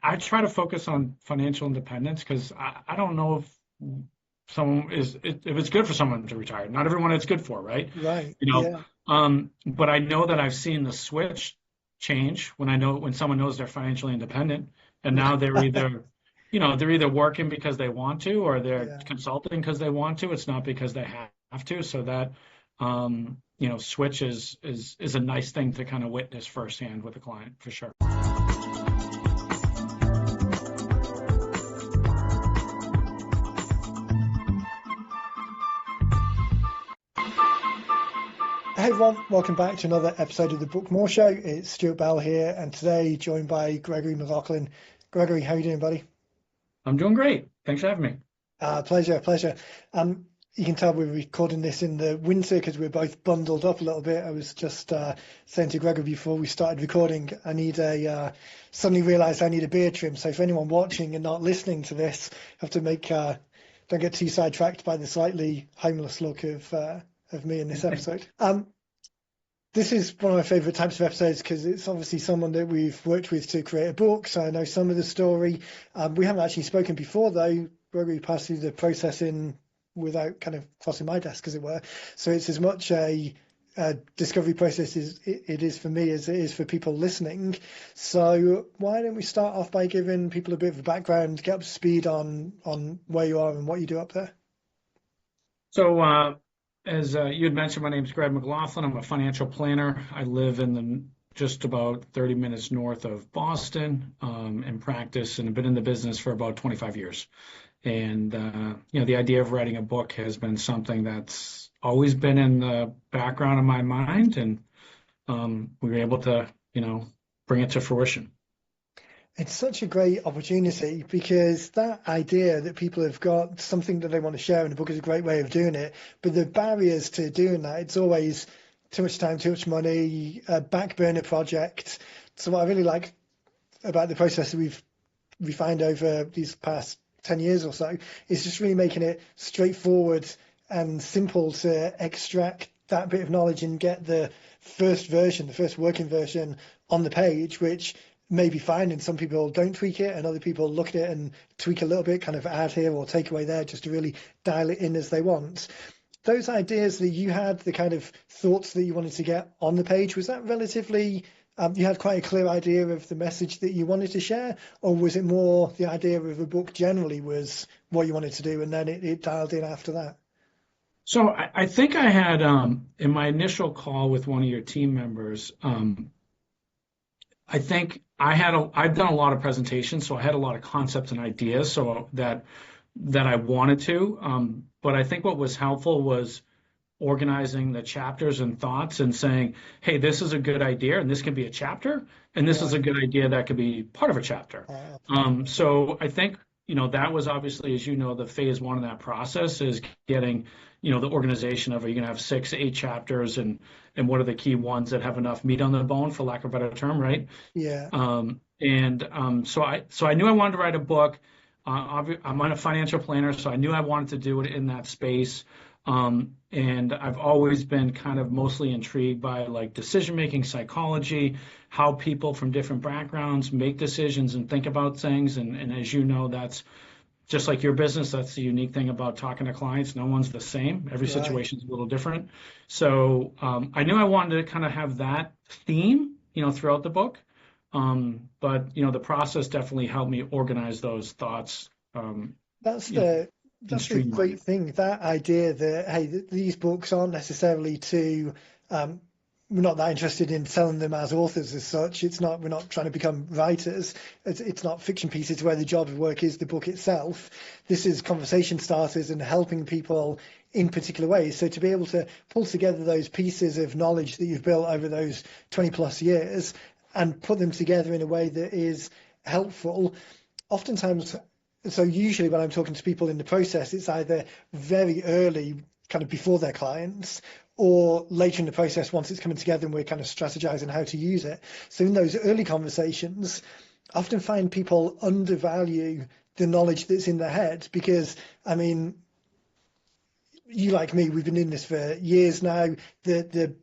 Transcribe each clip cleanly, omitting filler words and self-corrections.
I try to focus on financial independence because I don't know if someone if it's good for someone to retire. Not everyone it's good for, right? Right. You know, Yeah. but I know that I've seen the switch change when someone knows they're financially independent, and now they're either, they're either working because they want to, or they're Yeah. consulting because they want to. It's not because they have to. So that, switch is a nice thing to kind of witness firsthand with a client for sure. Hey everyone, welcome back to another episode of the Book More Show. It's Stuart Bell here, and today joined by Gregory McLaughlin. Gregory, how you doing, buddy? I'm doing great. Thanks for having me. Pleasure. You can tell we're recording this in the winter because we're both bundled up a little bit. I was just saying to Gregory before we started recording, suddenly realised I need a beard trim. So for anyone watching and not listening to this, have to don't get too sidetracked by the slightly homeless look of me in this episode. This is one of my favourite types of episodes because it's obviously someone that we've worked with to create a book, so I know some of the story. We haven't actually spoken before, though. Gregory passed through the process without kind of crossing my desk, as it were. So it's as much a discovery process as it is for me as it is for people listening. So why don't we start off by giving people a bit of a background, get up to speed on where you are and what you do up there? So, as you had mentioned, my name is Greg McLaughlin. I'm a financial planner. I live in just about 30 minutes north of Boston, and practice, and have been in the business for about 25 years. And the idea of writing a book has been something that's always been in the background of my mind, and we were able to, bring it to fruition. It's such a great opportunity because that idea that people have got something that they want to share in a book is a great way of doing it. But the barriers to doing that, it's always too much time, too much money, a back burner project. So what I really like about the process that we've refined over these past 10 years or so is just really making it straightforward and simple to extract that bit of knowledge and get the first working version on the page, which may be fine, and some people don't tweak it and other people look at it and tweak a little bit, kind of add here or take away there just to really dial it in as they want. Those ideas that you had, the kind of thoughts that you wanted to get on the page, was that relatively you had quite a clear idea of the message that you wanted to share, or was it more the idea of a book generally was what you wanted to do and then it dialed in after that? So I think I had, in my initial call with one of your team members, I think I've done a lot of presentations, so I had a lot of concepts and ideas, so that I wanted to. But I think what was helpful was organizing the chapters and thoughts and saying, hey, this is a good idea, and this can be a chapter, and this is a Right. good idea that could be part of a chapter. So I think, that was obviously, as you know, the phase one of that process is getting, the organization of, are you going to have 6, 8 chapters, and what are the key ones that have enough meat on the bone, for lack of a better term, right? Yeah. So I knew I wanted to write a book. I'm a financial planner, so I knew I wanted to do it in that space. And I've always been kind of mostly intrigued by like decision-making psychology, how people from different backgrounds make decisions and think about things. And as you know, that's just like your business. That's the unique thing about talking to clients. No one's the same. Every Right. situation is a little different. So I knew I wanted to kind of have that theme, throughout the book. But the process definitely helped me organize those thoughts, That's you know, the and that's the streamline great it. thing. That idea that hey, these books aren't necessarily to we're not that interested in selling them as authors as such. It's not we're not trying to become writers. It's not fiction pieces where the job of work is the book itself. This is conversation starters and helping people in particular ways. So to be able to pull together those pieces of knowledge that you've built over those 20 plus years and put them together in a way that is helpful, oftentimes, so usually when I'm talking to people in the process, it's either very early, kind of before their clients, or later in the process once it's coming together and we're kind of strategizing how to use it. So in those early conversations, I often find people undervalue the knowledge that's in their head because, I mean, you like me, we've been in this for years now. The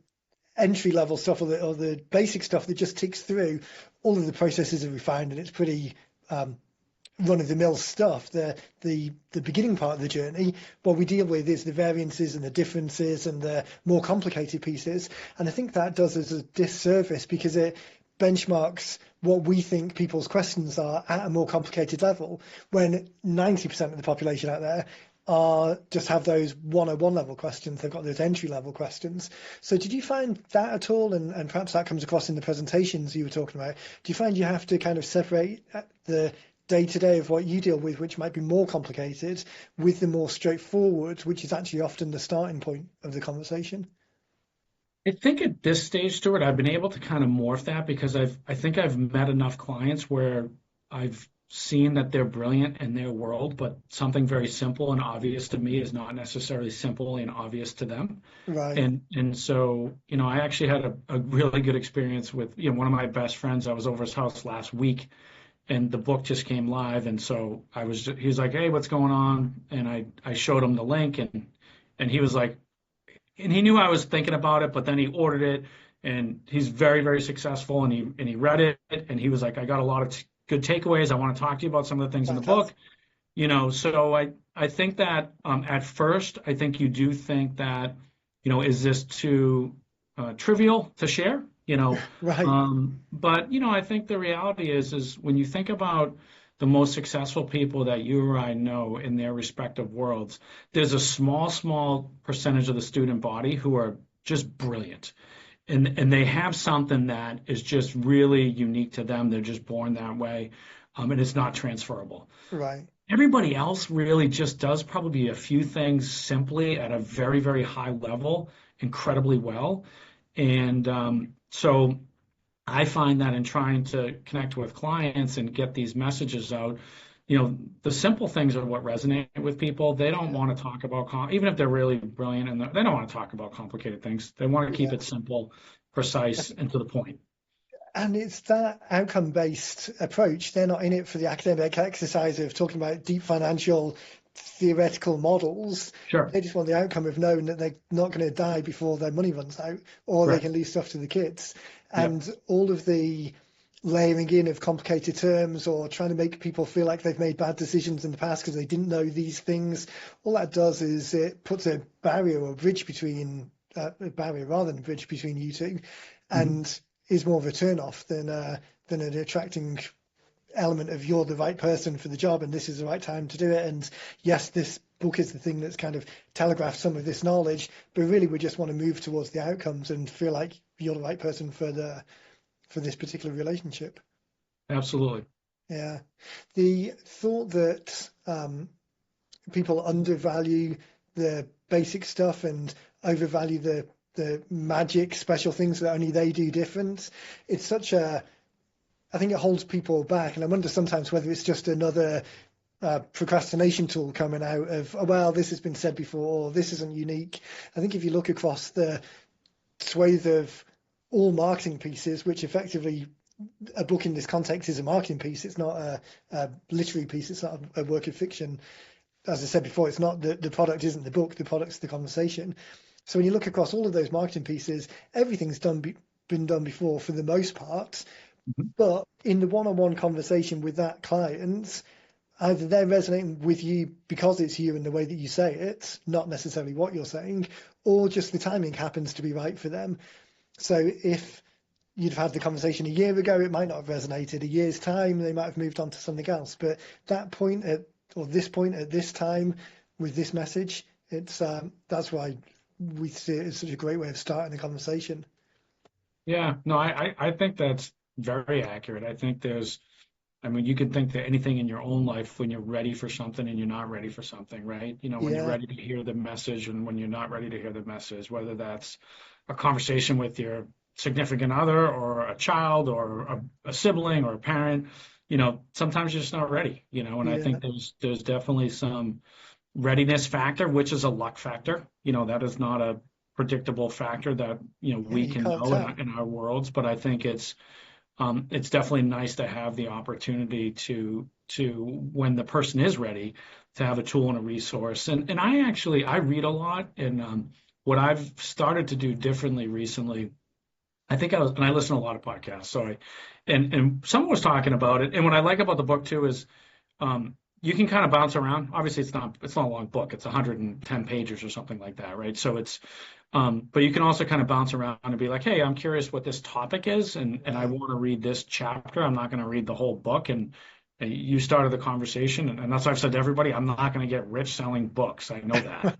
entry level stuff or the basic stuff that just ticks through, all of the processes are refined and it's pretty run-of-the-mill stuff, the beginning part of the journey. What we deal with is the variances and the differences and the more complicated pieces. And I think that does us a disservice because it benchmarks what we think people's questions are at a more complicated level, when 90% of the population out there are just have those 101 level questions. They've got those entry level questions. So did you find that at all? And perhaps that comes across in the presentations you were talking about. Do you find you have to kind of separate the day to day of what you deal with, which might be more complicated, with the more straightforward, which is actually often the starting point of the conversation? I think at this stage, Stuart, I've been able to kind of morph that because I think I've met enough clients where I've seen that they're brilliant in their world, but something very simple and obvious to me is not necessarily simple and obvious to them. Right. And so, I actually had a really good experience with, one of my best friends. I was over his house last week and the book just came live. And so he was like, "Hey, what's going on?" And I showed him the link and he was like, and he knew I was thinking about it, but then he ordered it and he's very, very successful and he read it and he was like, "I got a lot of good takeaways. I want to talk to you about some of the things in the book." Fantastic. So I think that at first, I think you do think that, is this too trivial to share? Right. But I think the reality is when you think about the most successful people that you or I know in their respective worlds, there's a small, small percentage of the student body who are just brilliant. And they have something that is just really unique to them. They're just born that way, and it's not transferable. Right. Everybody else really just does probably a few things simply at a very, very high level, incredibly well. And so I find that in trying to connect with clients and get these messages out, the simple things are what resonate with people. They don't Yeah. want to talk about, even if they're really brilliant, and they don't want to talk about complicated things. They want to keep Yeah. it simple, precise, and to the point. And it's that outcome based approach. They're not in it for the academic exercise of talking about deep financial theoretical models. Sure. They just want the outcome of knowing that they're not going to die before their money runs out or they Correct. can leave stuff to the kids. Yep. And all of the layering in of complicated terms or trying to make people feel like they've made bad decisions in the past because they didn't know these things, all that does is it puts a barrier or a bridge between a barrier rather than a bridge between you two, Mhm. and is more of a turn off than an attracting element of you're the right person for the job and this is the right time to do it. And yes, this book is the thing that's kind of telegraphed some of this knowledge, but really we just want to move towards the outcomes and feel like you're the right person for this particular relationship. Absolutely. Yeah. The thought that people undervalue the basic stuff and overvalue the magic special things that only they do different. It's such a I think it holds people back, and I wonder sometimes whether it's just another procrastination tool coming out of, oh, well, this has been said before, or this isn't unique. I think if you look across the swathe of all marketing pieces, which effectively a book in this context is a marketing piece, it's not a literary piece, it's not a work of fiction. As I said before, it's not the product isn't the book, the product's the conversation. So when you look across all of those marketing pieces, everything's been done before for the most part. Mhm. But in the one-on-one conversation with that client, either they're resonating with you because it's you and the way that you say it, not necessarily what you're saying, or just the timing happens to be right for them. So if you'd have had the conversation a year ago, it might not have resonated. A year's time, they might have moved on to something else. But that point or this point at this time with this message, it's that's why we see it as such a great way of starting the conversation. Yeah. No, I think that's very accurate. I mean, you can think that anything in your own life when you're ready for something and you're not ready for something, right? When you're Yeah, ready to hear the message and when you're not ready to hear the message, whether that's a conversation with your significant other or a child or a sibling or a parent, sometimes you're just not ready, and I yeah, think there's definitely some readiness factor, which is a luck factor. That is not a predictable factor that, yeah. we You can can't know tell. in our worlds, but I think it's definitely nice to have the opportunity to when the person is ready to have a tool and a resource. And I read a lot, and what I've started to do differently recently I think I was, and I listen to a lot of podcasts. So and someone was talking about it. And what I like about the book too is, you can kind of bounce around. Obviously, it's not a long book. It's 110 pages or something like that, right? So but you can also kind of bounce around and be like, hey, I'm curious what this topic is, and I Right. want to read this chapter. I'm not going to read the whole book. And you started the conversation, and that's what I've said to everybody. I'm not going to get rich selling books. I know that,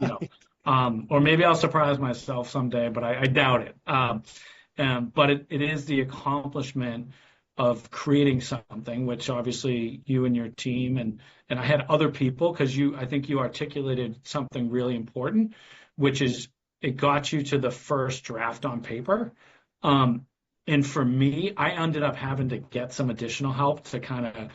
Right. or maybe I'll surprise myself someday, but I doubt it. But it is the accomplishment of creating something, which obviously you and your team and I had other people because I think you articulated something really important, which is it got you to the first draft on paper. Um, and for me, I ended up having to get some additional help to kind of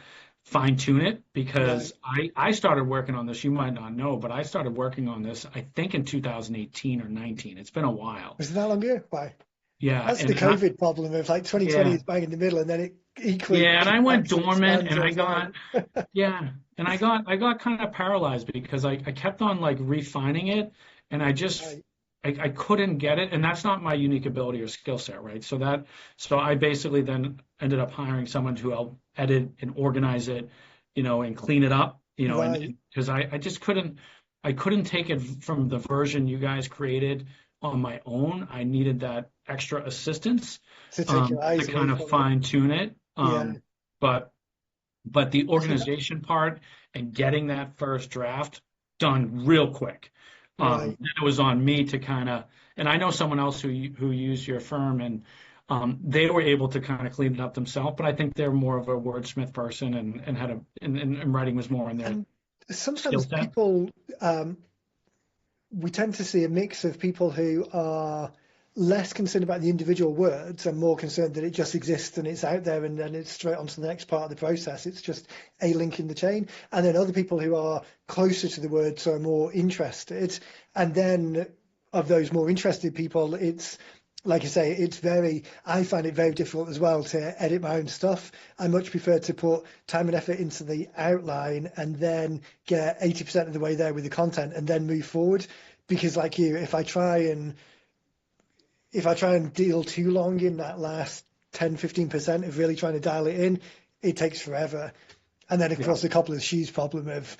fine tune it Right. because I started working on this. You might not know, but I started working on this, I think in 2018 or 19. It's been a while. Was it that long ago? Why? Yeah. That's the COVID problem of like 2020 Yeah. is bang in the middle, and then it equally Yeah. And I went contracts and dormant expands and all the time. yeah. And I got kind of paralyzed because I kept on like refining it and Right. I couldn't get it. And that's not my unique ability or skill set, right? So I basically then ended up hiring someone to help edit and organize it, and clean it up, Right. and because I just I couldn't take it from the version you guys created on my own. I needed that extra assistance, To take your to eyes away kind of from it. fine tune it. Yeah. But the I think that, organization part and getting that first draft done real quick. right. Then it was on me to and I know someone else who used your firm, and they were able to kind of clean it up themselves. But I think they're more of a wordsmith person and had and writing was more in their And skill sometimes set. people, we tend to see a mix of people who are less concerned about the individual words and more concerned that it just exists and it's out there and then it's straight onto the next part of the process. It's just a link in the chain. And then other people who are closer to the words are more interested. And then of those more interested people, it's like I say, I find it very difficult as well to edit my own stuff. I much prefer to put time and effort into the outline and then get 80% of the way there with the content and then move forward. Because like you, if I try and deal too long in that last 10-15% of really trying to dial it in, it takes forever. And then of Yeah. course the cobblers shoes problem of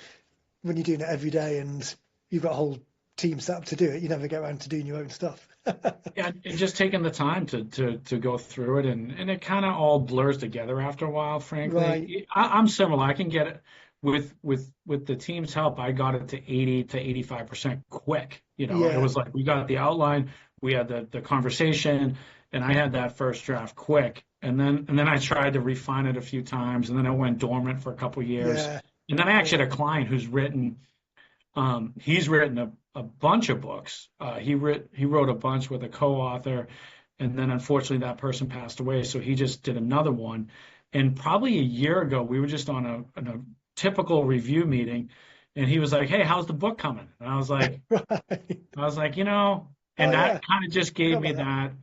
when you're doing it every day and you've got a whole team set up to do it, you never get around to doing your own stuff. Yeah, and just taking the time to go through it, and it kind of all blurs together after a while, Right. frankly. I'm similar. I can get it with the team's help. I got it to 80 to 85% quick. It Yeah. was like we got the outline, we had the conversation, and I had that first draft quick. And then I tried to refine it a few times, and then it went dormant for a couple years. Yeah. And then I Yeah. actually had a client he's written a bunch of books. He wrote a bunch with a co-author, and then unfortunately that person passed away, so he just did another one. And probably a year ago, we were just on a typical review meeting, and he was like, "Hey, how's the book coming?" And Right. I was like, Oh and yeah. that kind of just Forgot gave me about that. that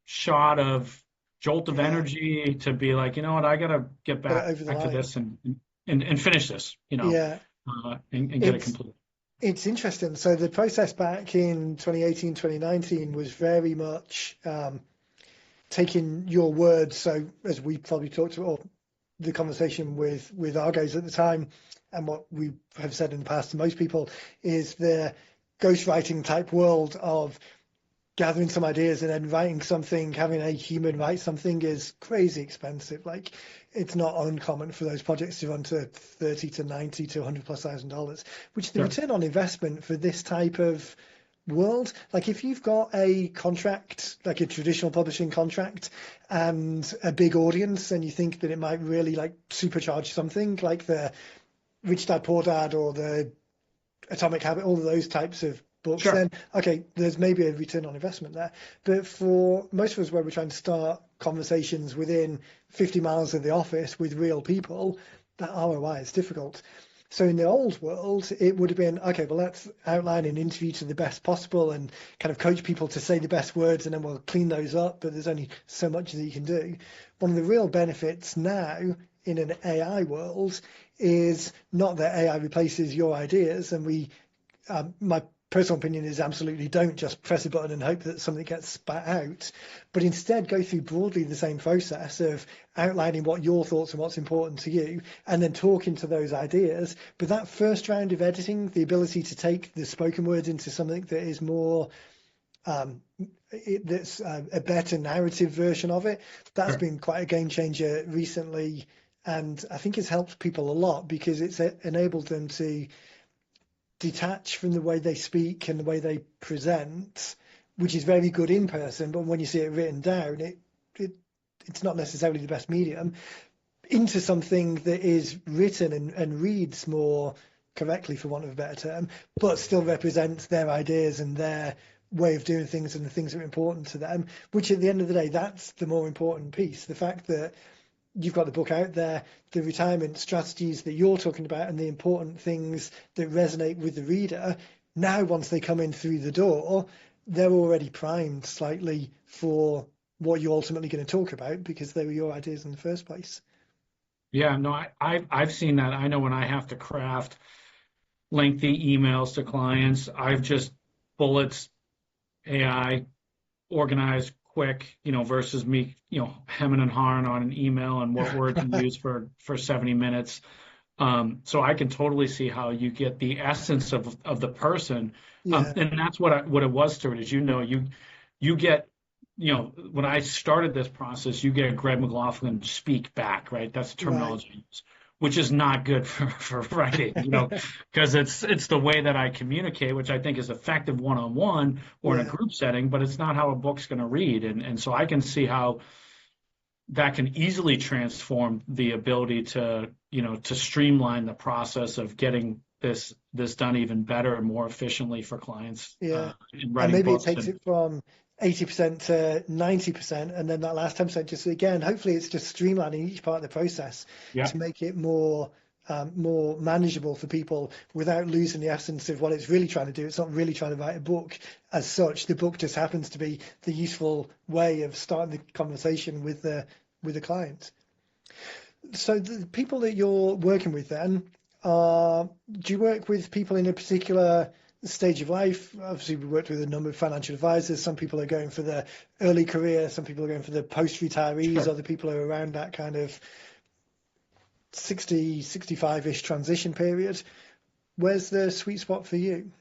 shot of jolt of Yeah. energy to be like, you know what, I gotta get Get it back over the to line. this and finish this, Yeah. and get it It's complete. it's interesting. So the process back in 2018, 2019 was very much taking your words. So as we probably talked about, or the conversation with our guys at the time, and what we have said in the past to most people is the ghostwriting type world of gathering some ideas and then writing something, having a human write something is crazy expensive. Like it's not uncommon for those projects to run to 30 to 90 to 100 plus $1,000, which the Sure, return on investment for this type of world, like if you've got a contract, like a traditional publishing contract and a big audience and you think that it might really like supercharge something like the Rich Dad Poor Dad or the Atomic Habit, all of those types of books, sure. then okay, there's maybe a return on investment there. But for most of us, where we're trying to start conversations within 50 miles of the office with real people, that ROI is difficult. So in the old world, it would have been okay. Well, let's outline an interview to the best possible and kind of coach people to say the best words, and then we'll clean those up. But there's only so much that you can do. One of the real benefits now in an AI world is not that AI replaces your ideas, and my personal opinion is absolutely don't just press a button and hope that something gets spat out, but instead go through broadly the same process of outlining what your thoughts and what's important to you, and then talking to those ideas. But that first round of editing, the ability to take the spoken word into something that is more that's a better narrative version of it, that's Sure. been quite a game changer recently. And I think it's helped people a lot because it's enabled them to detach from the way they speak and the way they present, which is very good in person. But when you see it written down, it it's not necessarily the best medium, into something that is written and reads more correctly, for want of a better term, but still represents their ideas and their way of doing things and the things that are important to them, which at the end of the day, that's the more important piece. The fact that you've got the book out there, the retirement strategies that you're talking about, and the important things that resonate with the reader. Now, once they come in through the door, they're already primed slightly for what you're ultimately going to talk about because they were your ideas in the first place. Yeah, no, I've seen that. I know when I have to craft lengthy emails to clients, I've just bullets, AI, organized, quick, versus me, hemming and hawing on an email and what word to use for 70 minutes. So I can totally see how you get the essence of the person. Yeah, And that's what it was, Stuart, is, you get, when I started this process, you get Greg McLaughlin speak back, right? That's the right. terminology I use, which is not good for writing, because it's the way that I communicate, which I think is effective one-on-one or in a Yeah, group setting, but it's not how a book's going to read. And so I can see how that can easily transform the ability to streamline the process of getting this done even better and more efficiently for clients yeah. in And writing maybe it books. takes And it from 80% to 90%, and then that last 10% just again, hopefully it's just streamlining each part of the process yeah, to make it more manageable for people without losing the essence of what it's really trying to do. It's not really trying to write a book as such. The book just happens to be the useful way of starting the conversation with the client. So the people that you're working with then, do you work with people in a particular stage of life? Obviously, we worked with a number of financial advisors. Some people are going for the early career, some people are going for the post-retirees, sure. other people are around that kind of 60, 65-ish transition period. Where's the sweet spot for you?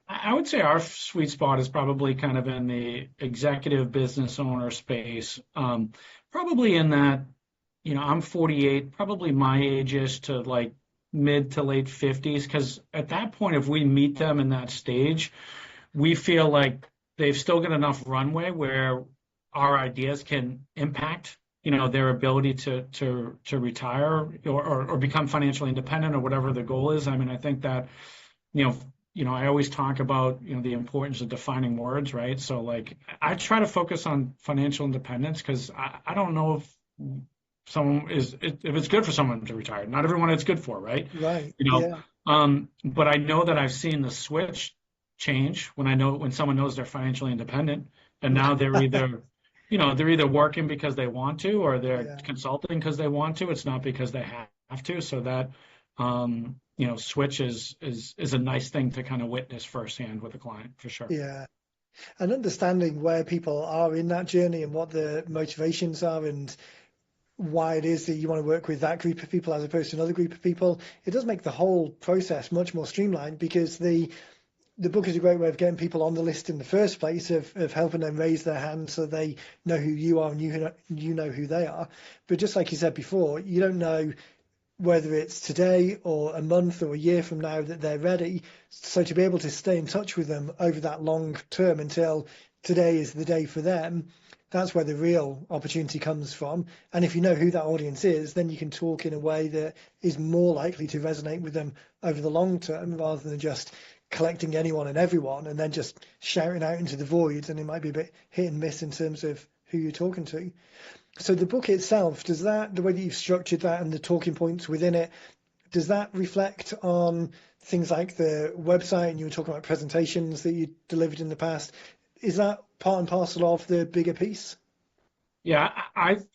I would say our sweet spot is probably kind of in the executive business owner space. Probably in that, I'm 48, probably my age is to like mid to late 50s, because at that point, if we meet them in that stage, we feel like they've still got enough runway where our ideas can impact, their ability to retire or become financially independent or whatever the goal is. I mean, I think that, you know, I always talk about, the importance of defining words, right? So like I try to focus on financial independence because I don't know if if it's good for someone to retire. Not everyone it's good for, right? Right. You know, Yeah. but I know that I've seen the switch change when someone knows they're financially independent, and now they're either working because they want to, or they're Yeah. consulting because they want to. It's not because they have to. So that switch is a nice thing to kind of witness firsthand with a client for sure. Yeah. And understanding where people are in that journey and what the motivations are and why it is that you want to work with that group of people as opposed to another group of people, it does make the whole process much more streamlined because the book is a great way of getting people on the list in the first place of helping them raise their hand so they know who you are and you know who they are. But just like you said before, you don't know whether it's today or a month or a year from now that they're ready. So to be able to stay in touch with them over that long term until today is the day for them, that's where the real opportunity comes from. And if you know who that audience is, then you can talk in a way that is more likely to resonate with them over the long term rather than just collecting anyone and everyone and then just shouting out into the void. And it might be a bit hit and miss in terms of who you're talking to. So the book itself, does that, the way that you've structured that and the talking points within it, does that reflect on things like the website and you were talking about presentations that you delivered in the past? Is that part and parcel of the bigger piece? Yeah,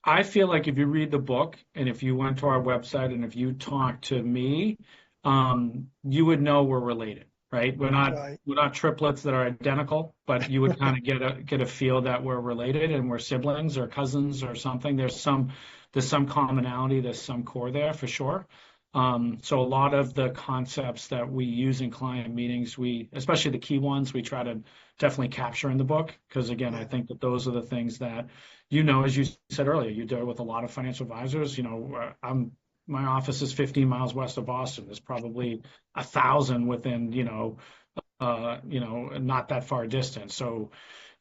I feel like if you read the book and if you went to our website and if you talk to me, you would know we're related, right? Right. We're not triplets that are identical, but you would kind of get a feel that we're related and we're siblings or cousins or something. There's some commonality, there's some core there for sure. So a lot of the concepts that we use in client meetings, especially the key ones, we try to definitely capture in the book because again, I Yeah. think that those are the things that, as you said earlier, you deal with a lot of financial advisors. My office is 15 miles west of Boston. There's probably 1,000 within, not that far distance. So,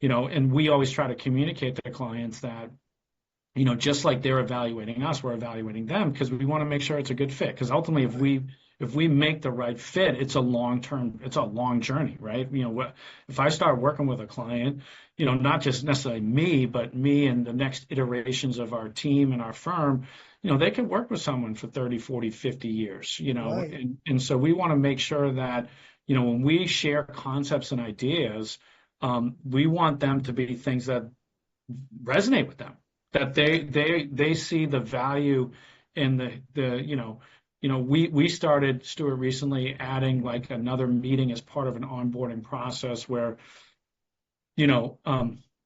and we always try to communicate to clients that just like they're evaluating us, we're evaluating them because we want to make sure it's a good fit. Because ultimately, Right. if we make the right fit, it's a it's a long journey, right? If I start working with a client, not just necessarily me, but me and the next iterations of our team and our firm, they can work with someone for 30, 40, 50 years, Right. and so we want to make sure that, when we share concepts and ideas, we want them to be things that resonate with them, that Yeah. they see the value in we started, Stuart, recently adding like another meeting as part of an onboarding process where you know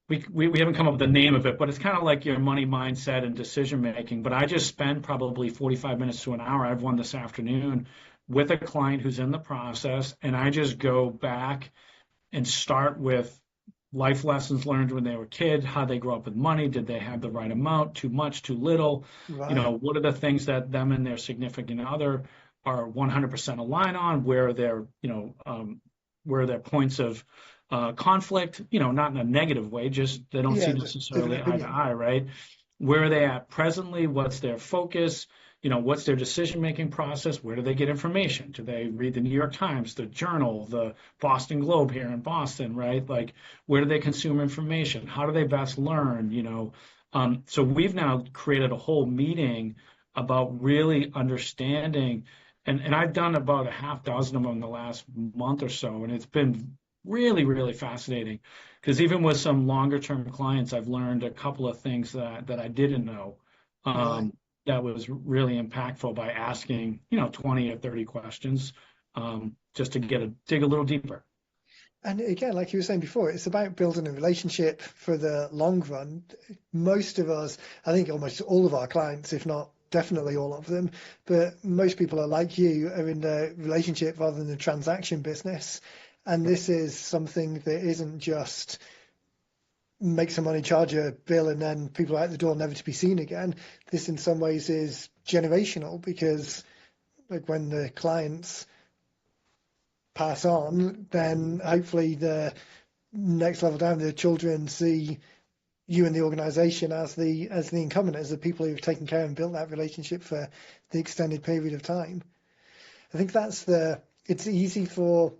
we haven't come up with the name of it, but it's kind of like your money mindset and decision making. But I just spend probably 45 minutes to an hour. I've one this afternoon with a client who's in the process, and I just go back and start with life lessons learned when they were a kid, how they grow up with money, did they have the right amount, too much, too little, Right. what are the things that them and their significant other are 100% aligned on, where are their points of conflict, not in a negative way, just they don't see Yeah. Different necessarily eye to opinion. eye, right? Where are they at presently? What's their focus? What's their decision making process? Where do they get information? Do they read the New York Times, the Journal, the Boston Globe here in Boston, right? Like, where do they consume information? How do they best learn? So we've now created a whole meeting about really understanding, and I've done about a half dozen of them in the last month or so, and it's been really, really fascinating because even with some longer term clients, I've learned a couple of things that I didn't know. Right. Um, that was really impactful by asking, 20 or 30 questions, just to dig a little deeper. And again, like you were saying before, it's about building a relationship for the long run. Most of us, I think almost all of our clients, if not definitely all of them, but most people are like you, are in the relationship rather than the transaction business. And this is something that isn't just make some money, charge a bill, and then people are out the door never to be seen again. This in some ways is generational because like when the clients pass on, then hopefully the next level down, the children see you and the organization as the incumbent, as the people who've taken care and built that relationship for the extended period of time. I think it's easy for,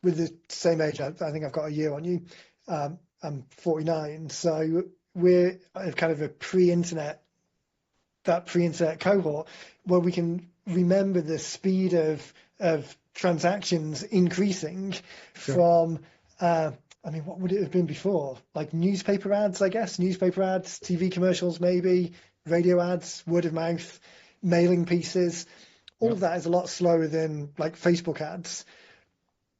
with the same age, I think I've got a year on you. I'm 49, so we're kind of a pre-internet cohort where we can remember the speed of transactions increasing Sure. from I mean, what would it have been before? Like newspaper ads, I guess. Newspaper ads, TV commercials, maybe, radio ads, word of mouth, mailing pieces. All of Yep. that is a lot slower than like Facebook ads.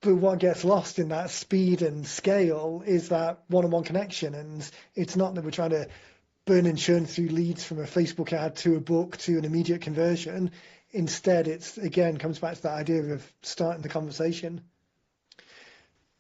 But what gets lost in that speed and scale is that one-on-one connection. And it's not that we're trying to burn insurance through leads from a Facebook ad to a book to an immediate conversion. Instead, it's again comes back to that idea of starting the conversation.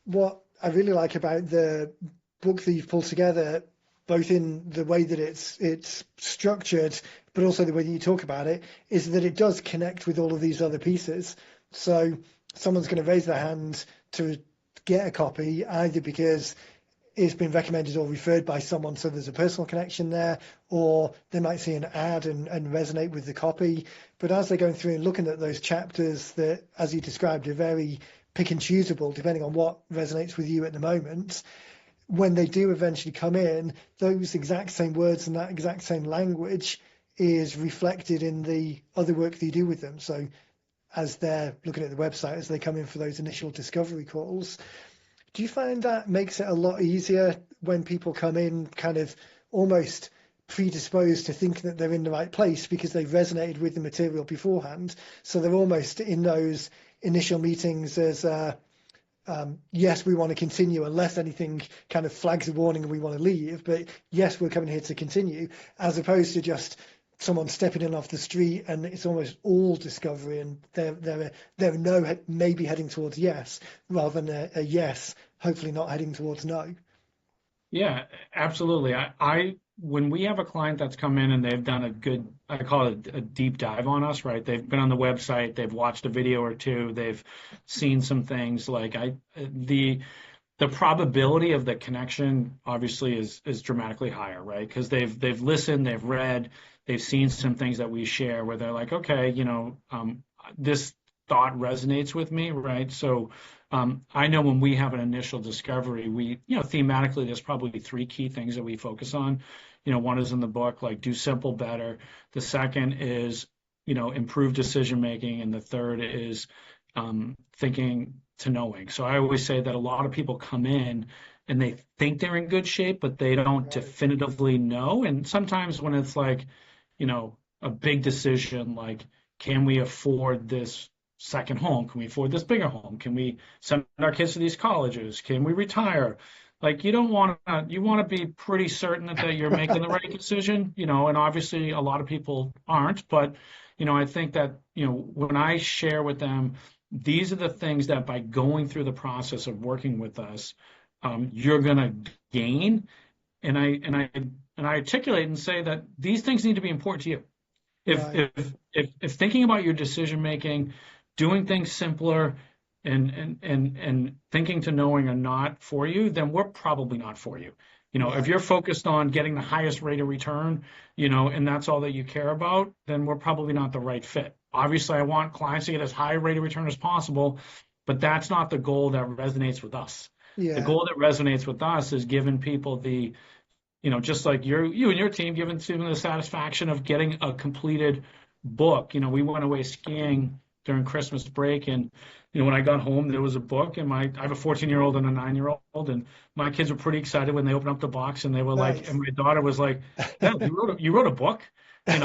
What I really like about the book that you've pulled together, both in the way that it's structured, but also the way that you talk about it, is that it does connect with all of these other pieces. So someone's going to raise their hand to get a copy, either because it's been recommended or referred by someone, so there's a personal connection there, or they might see an ad and resonate with the copy. But as they're going through and looking at those chapters that, as you described, are very pick and choosable depending on what resonates with you at the moment, when they do eventually come in, those exact same words and that exact same language is reflected in the other work that you do with them. So as they're looking at the website, as they come in for those initial discovery calls, do you find that makes it a lot easier when people come in kind of almost predisposed to thinking that they're in the right place because they've resonated with the material beforehand? So they're almost in those initial meetings as yes, we want to continue unless anything kind of flags a warning and we want to leave. But yes, we're coming here to continue, as opposed to just someone stepping in off the street and it's almost all discovery and they're no maybe heading towards yes rather than a yes, hopefully not heading towards no. Yeah, absolutely. I when we have a client that's come in and they've done a good, I call it a deep dive on us, right? They've been on the website, they've watched a video or two, they've seen some things like the probability of the connection obviously is dramatically higher, right? Because they've listened, they've read, they've seen some things that we share where they're like, okay, this thought resonates with me, right? So I know when we have an initial discovery, thematically, there's probably three key things that we focus on. One is in the book, like do simple better. The second is, improve decision making, and the third is thinking to knowing. So I always say that a lot of people come in and they think they're in good shape, but they don't Right. definitively know. And sometimes when it's like, a big decision, like, can we afford this second home? Can we afford this bigger home? Can we send our kids to these colleges? Can we retire? Like you want to be pretty certain that you're making the right decision, and obviously a lot of people aren't, but I think that, when I share with them, these are the things that by going through the process of working with us, you're going to gain. And I articulate and say that these things need to be important to you. If Right. if if thinking about your decision making, doing things simpler, and thinking to knowing are not for you, then we're probably not for you. If Right. you're focused on getting the highest rate of return, and that's all that you care about, then we're probably not the right fit. Obviously, I want clients to get as high a rate of return as possible, but that's not the goal that resonates with us. The Yeah. goal that resonates with us is giving people just like you and your team, giving them the satisfaction of getting a completed book. We went away skiing during Christmas break, and when I got home, there was a book, and I have a 14-year-old and a 9-year-old, and my kids were pretty excited when they opened up the box, and they were like, and Nice. my daughter was like, "Dad, you wrote a book," and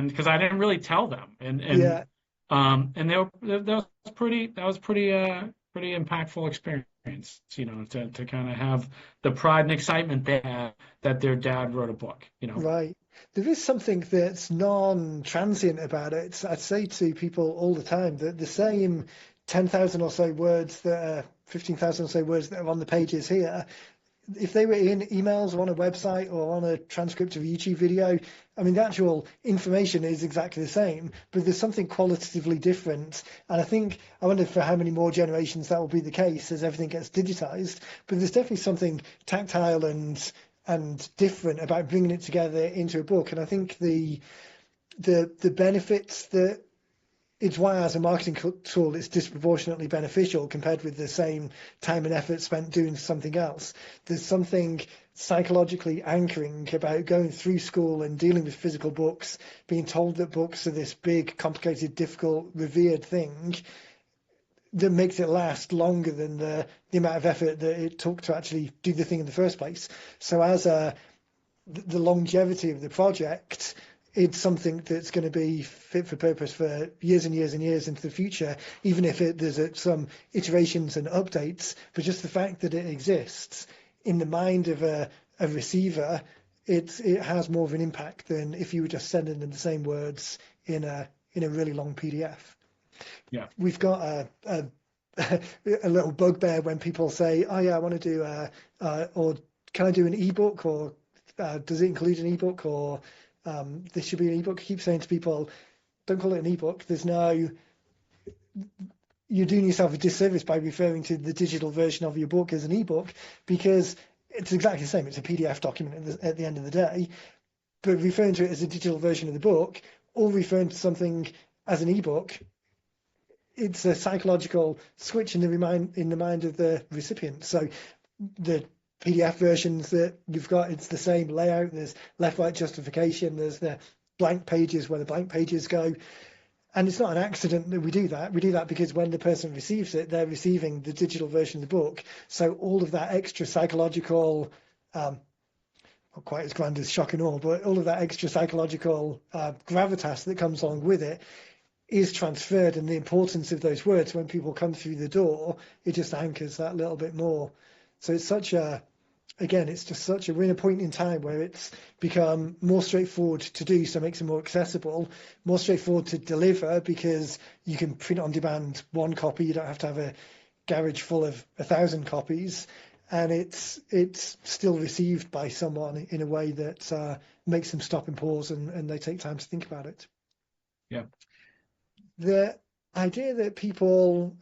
because I didn't really tell them, Yeah. and that was pretty impactful experience, to kind of have the pride and excitement they have that their dad wrote a book. Right. There is something that's non-transient about it. I'd say to people all the time that the same 10,000 or so words that are 15,000 or so words that are on the pages here, if they were in emails or on a website or on a transcript of a YouTube video, I mean, the actual information is exactly the same, but there's something qualitatively different. And I wonder for how many more generations that will be the case as everything gets digitized. But there's definitely something tactile and different about bringing it together into a book. And I think the benefits that it's why as a marketing tool it's disproportionately beneficial compared with the same time and effort spent doing something else. There's something psychologically anchoring about going through school and dealing with physical books, being told that books are this big, complicated, difficult, revered thing that makes it last longer than the amount of effort that it took to actually do the thing in the first place. So as the longevity of the project, it's something that's going to be fit for purpose for years and years and years into the future, even if there's some iterations and updates. But just the fact that it exists in the mind of a receiver, it has more of an impact than if you were just sending them the same words in a really long PDF. Yeah. We've got a little bugbear when people say, "Oh yeah, I want to do or can I do an ebook, or does it include an ebook, or this should be an ebook?" I keep saying to people, "Don't call it an ebook. You're doing yourself a disservice by referring to the digital version of your book as an ebook, because it's exactly the same. It's a PDF document at the end of the day. But referring to it as a digital version of the book, or referring to something as an ebook, it's a psychological switch in the mind of the recipient. So the PDF versions that you've got, it's the same layout. There's left-right justification. There's the blank pages where the blank pages go. And it's not an accident that we do that. We do that because when the person receives it, they're receiving the digital version of the book. So all of that extra psychological, not quite as grand as shock and awe, but all of that extra psychological gravitas that comes along with it is transferred, and the importance of those words when people come through the door, it just anchors that little bit more. So it's such a, again, it's just such a, we're in a point in time where it's become more straightforward to do, so it makes it more accessible, more straightforward to deliver because you can print on demand one copy, you don't have to have a garage full of 1,000 copies, and it's still received by someone in a way that makes them stop and pause, and they take time to think about it. Yeah. The idea that people,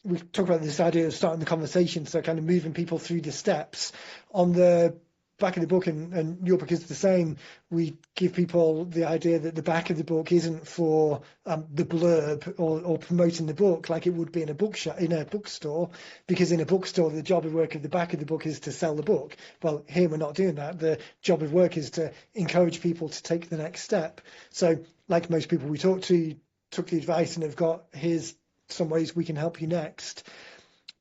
we talk about this idea of starting the conversation, so kind of moving people through the steps. On the back of the book, and your book is the same, we give people the idea that the back of the book isn't for the blurb or promoting the book like it would be in a bookstore, because in a bookstore the job of work of the back of the book is to sell the book. Well, here we're not doing that. The job of work is to encourage people to take the next step. So like most people we talk to, took the advice and have got, here's some ways we can help you next.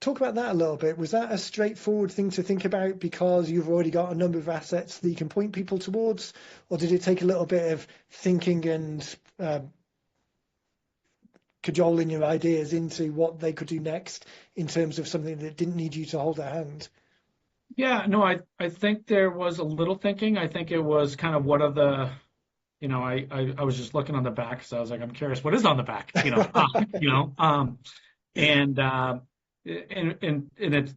Talk about that a little bit. Was that a straightforward thing to think about because you've already got a number of assets that you can point people towards, or did it take a little bit of thinking and cajoling your ideas into what they could do next in terms of something that didn't need you to hold their hand? Yeah, no, I think there was a little thinking. I think it was kind of what are the, I was just looking on the back because I was like, I'm curious, what is on the back? And it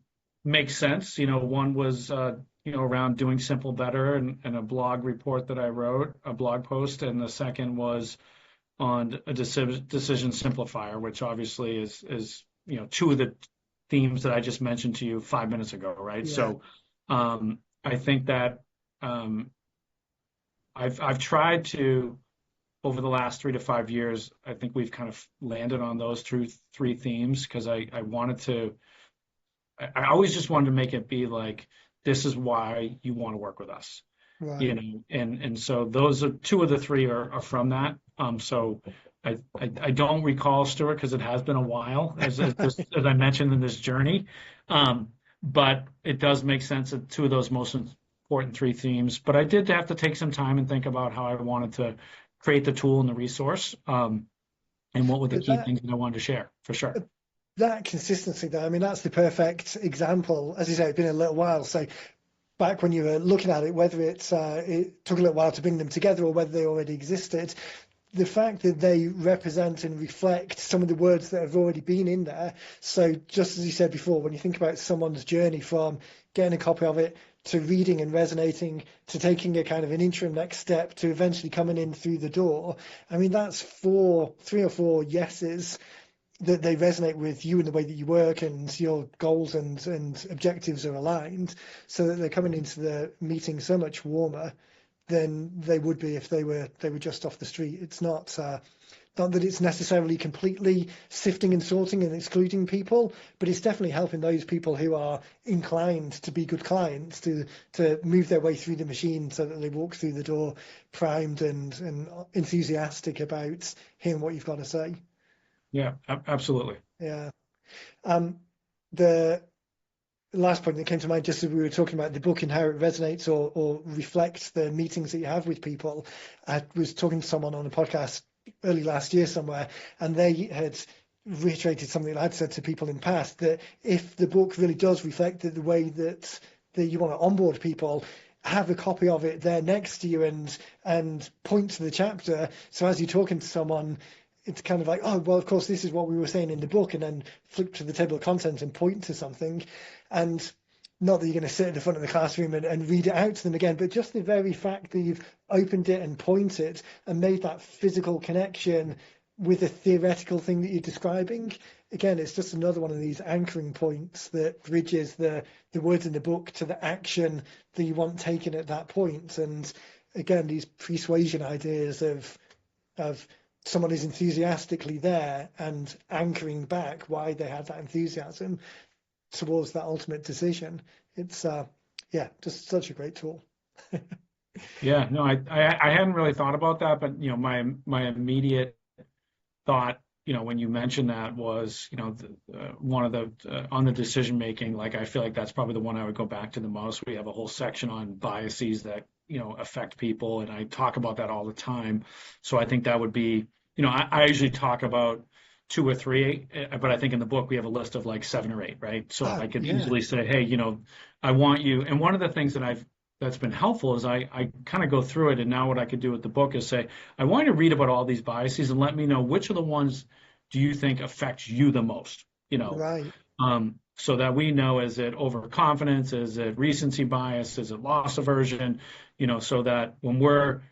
makes sense. One was around doing simple better and a blog report that I wrote, a blog post, and the second was on a decision simplifier, which obviously is two of the themes that I just mentioned to you 5 minutes ago, right? Yeah. So I think that I've tried to, over the last 3 to 5 years, I think we've kind of landed on those three themes because I always just wanted to make it be like, this is why you want to work with us, Right. and so those are two of the three are from that. So I don't recall, Stuart, because it has been a while as I mentioned in this journey. But it does make sense that two of those most important three themes. But I did have to take some time and think about how I wanted to create the tool and the resource, and what were the But key things that I wanted to share, for sure. that consistency there, I mean, that's the perfect example. As you say, it's been a little while. So back when you were looking at it, whether it took a little while to bring them together or whether they already existed, the fact that they represent and reflect some of the words that have already been in there. So just as you said before, when you think about someone's journey from getting a copy of it to reading and resonating to taking a kind of an interim next step to eventually coming in through the door, I mean, that's three or four yeses that they resonate with you in the way that you work and your goals and objectives are aligned, so that they're coming into the meeting so much warmer than they would be if they were just off the street. It's not that it's necessarily completely sifting and sorting and excluding people, but it's definitely helping those people who are inclined to be good clients to move their way through the machine so that they walk through the door primed and enthusiastic about hearing what you've got to say. Yeah, absolutely. Yeah. The last point that came to mind, just as we were talking about the book and how it resonates or reflects the meetings that you have with people, I was talking to someone on a podcast early last year somewhere, and they had reiterated something that I'd said to people in the past, that if the book really does reflect the way that you want to onboard people, have a copy of it there next to you and point to the chapter. So as you're talking to someone, it's kind of like, oh, well, of course, this is what we were saying in the book, and then flip to the table of contents and point to something. And not that you're going to sit at the front of the classroom and read it out to them again, but just the very fact that you've opened it and pointed and made that physical connection with a theoretical thing that you're describing. Again, it's just another one of these anchoring points that bridges the words in the book to the action that you want taken at that point. And again, these persuasion ideas of someone is enthusiastically there and anchoring back why they had that enthusiasm towards that ultimate decision. It's just such a great tool. Yeah, no, I hadn't really thought about that, but my immediate thought, when you mentioned that was, one of the on the decision making, like I feel like that's probably the one I would go back to the most. We have a whole section on biases that affect people, and I talk about that all the time. So I think that would be I usually talk about two or three, but I think in the book we have a list of like seven or eight, right? So Oh, I could yeah, easily say, hey, I want you. And one of the things that's been helpful is I kind of go through it, and now what I could do with the book is say, I want you to read about all these biases and let me know which of the ones do you think affect you the most, right, so that we know, is it overconfidence, is it recency bias, is it loss aversion, so that when we're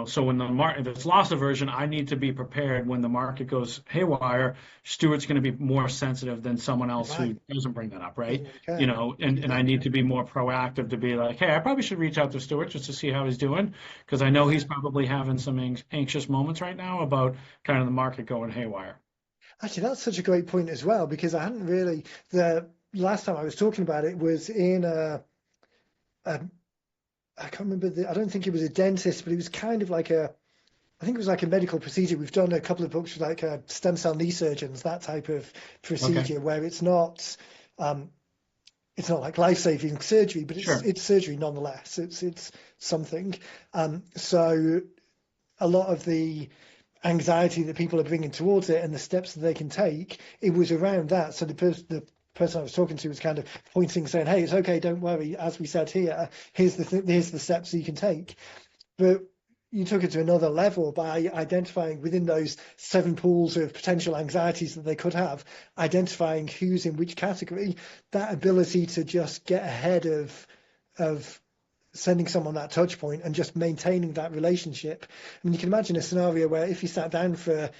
so when the market, if it's loss aversion, I need to be prepared when the market goes haywire. Stuart's going to be more sensitive than someone else who right. doesn't bring that up, right? Doesn't really care. And I need to be more proactive to be like, hey, I probably should reach out to Stuart just to see how he's doing, because I know Yeah. he's probably having some anxious moments right now about kind of the market going haywire. Actually, that's such a great point as well, because I hadn't really, the last time I was talking about it was in a I can't remember I don't think it was a dentist, but it was kind of like I think it was like a medical procedure. We've done a couple of books with like stem cell knee surgeons, that type of Okay, procedure where um, it's not like life-saving surgery, but sure. it's surgery nonetheless. It's something. So a lot of the anxiety that people are bringing towards it and the steps that they can take, it was around that. So the person I was talking to was kind of pointing, saying, "Hey, it's okay, don't worry. As we said here, here's the steps that you can take." But you took it to another level by identifying within those seven pools of potential anxieties that they could have, identifying who's in which category. That ability to just get ahead of sending someone that touch point and just maintaining that relationship. I mean, you can imagine a scenario where if you sat down for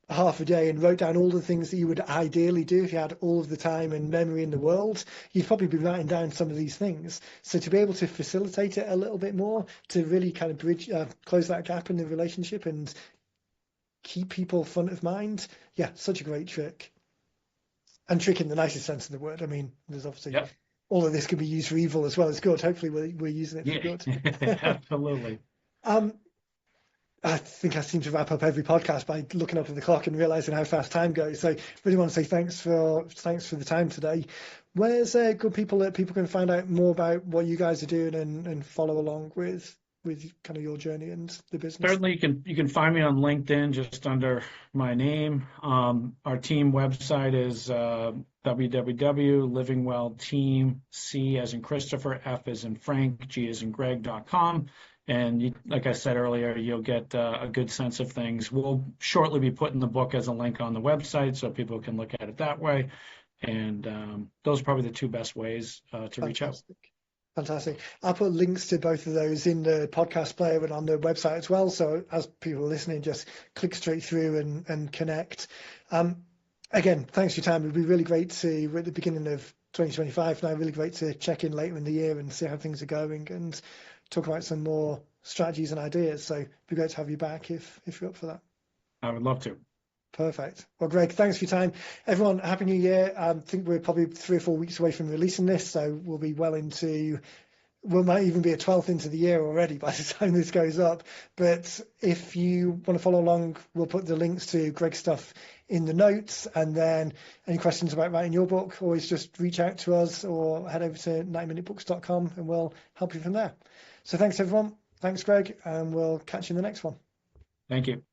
half a day and wrote down all the things that you would ideally do if you had all of the time and memory in the world, you'd probably be writing down some of these things. So to be able to facilitate it a little bit more, to really kind of close that gap in the relationship and keep people front of mind, yeah, such a great trick. And trick in the nicest sense of the word. I mean, there's obviously Yep. all of this can be used for evil as well as good. Hopefully, we're using it for Yeah, good. absolutely. um, I think I seem to wrap up every podcast by looking up at the clock and realizing how fast time goes. So really want to say thanks for the time today. Where's good people that people can find out more about what you guys are doing and follow along with kind of your journey and the business? Certainly, you can find me on LinkedIn just under my name. Our team website is www.livingwellteam, C as in Christopher, F as in Frank, G as in Greg.com. And like I said earlier, you'll get a good sense of things. We'll shortly be putting the book as a link on the website so people can look at it that way. And those are probably the two best ways to reach out. Fantastic. Fantastic. I'll put links to both of those in the podcast player and on the website as well. So as people are listening, just click straight through and connect. Um, Again, thanks for your time. It'd be really great to, we're at the beginning of 2025 now, really great to check in later in the year and see how things are going and talk about some more strategies and ideas. So it'd be great to have you back if you're up for that. I would love to. Perfect. Well, Greg, thanks for your time. Everyone, Happy New Year. I think we're probably 3 or 4 weeks away from releasing this, so we'll be well into, we might even be a 12th into the year already by the time this goes up. But if you want to follow along, we'll put the links to Greg's stuff in the notes. And then any questions about writing your book, always just reach out to us or head over to 9minutebooks.com and we'll help you from there. So thanks, everyone. Thanks, Greg, and we'll catch you in the next one. Thank you.